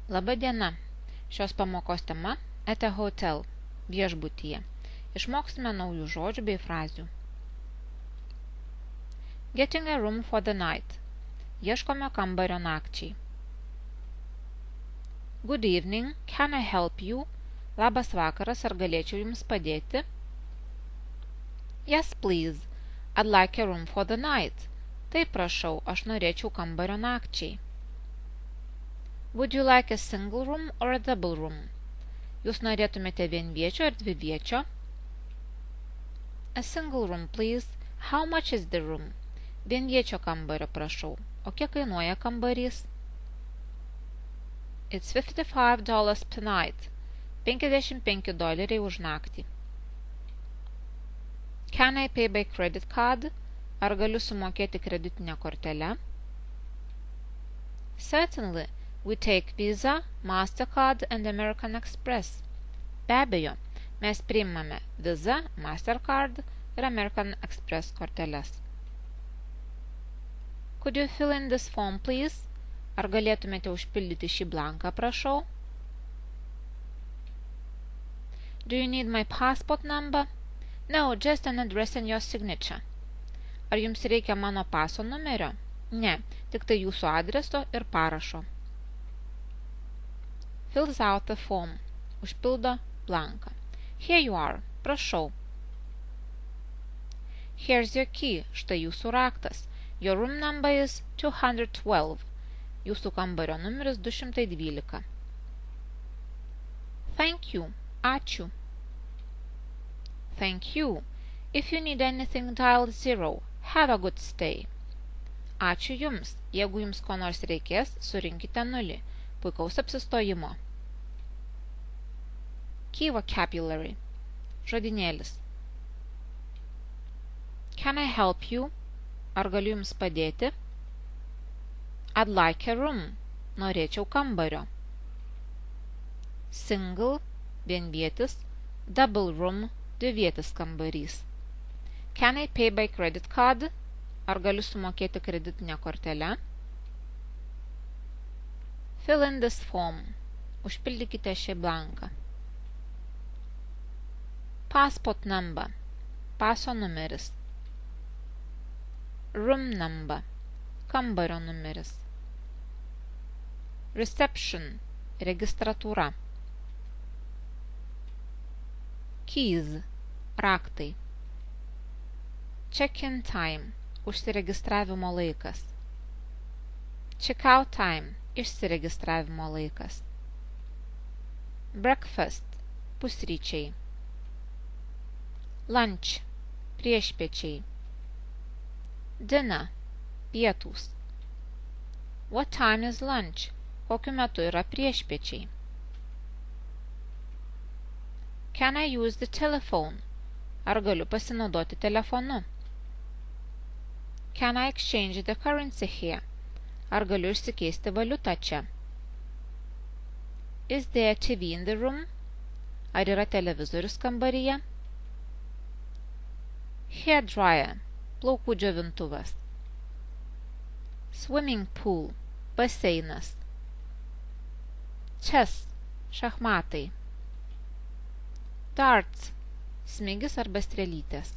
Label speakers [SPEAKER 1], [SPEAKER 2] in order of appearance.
[SPEAKER 1] Laba diena. Šios pamokos tema at a hotel, viešbutyje. Išmoksime naujų žodžių bei frazių. Getting a room for the night. Ieškome kambario nakčiai. Good evening, can I help you? Labas vakaras, ar galėčiau jums padėti? Yes, please. I'd like a room for the night. Taip, prašau, aš norėčiau kambario nakčiai. Would you like a single room or a double room? Jūs norėtumėte vienviečio ar dviviečio? A single room, please. How much is the room? Vienviečio kambario, prašau. O kiek kainuoja kambarys? It's $55 per night. $55 už naktį. Can I pay by credit card? Ar galiu sumokėti kreditinę kortelę? Certainly. We take Visa, Mastercard and American Express. Be abejo, mes priimame Visa, Mastercard ir American Express korteles. Could you fill in this form, please? Ar galėtumėte užpildyti šį blanką, prašau? Do you need my passport number? No, just an address and your signature. Ar jums reikia mano paso numerio? Ne, tik tai jūsų adreso ir parašo. Fills out the form. Užpildo blanką. Here you are. Prašau. Here's your key. Štai jūsų raktas. Your room number is 212. Jūsų kambario numeris 212. Thank you. Ačiū. Thank you. If you need anything, dial 0. Have a good stay. Ačiū jums. Jeigu jums ko nors reikės, surinkite 0. Puikaus apsistojimo. Key vocabulary. Žodynėlis. Can I help you? Ar galiu jums padėti? I'd like a room. Norėčiau kambario. Single, vienvietis. Double room, dvivietis kambarys. Can I pay by credit card? Ar galiu sumokėti kreditinę kortelę? Fill in this form. Užpildykite šį blanką. Passport number. Paso numeris. Room number. Kambario numeris. Reception. Registratūra. Keys. Raktai. Check-in time. Užsiregistravimo laikas. Check-out time. Išsiregistravimo laikas. Breakfast. Pusryčiai. Lunch. Priešpiečiai. Dinner. Pietūs. What time is lunch? Kokiu metu yra priešpiečiai? Can I use the telephone? Ar galiu pasinaudoti telefonu? Can I exchange the currency here? Ar galiu išsikeisti valiutą čia? Is there TV in the room? Ar yra televizorius kambaryje? Hair dryer. Plaukų džiovintuvas. Swimming pool. Baseinas. Chess. Šachmatai. Darts. Smigis arba strėlytės.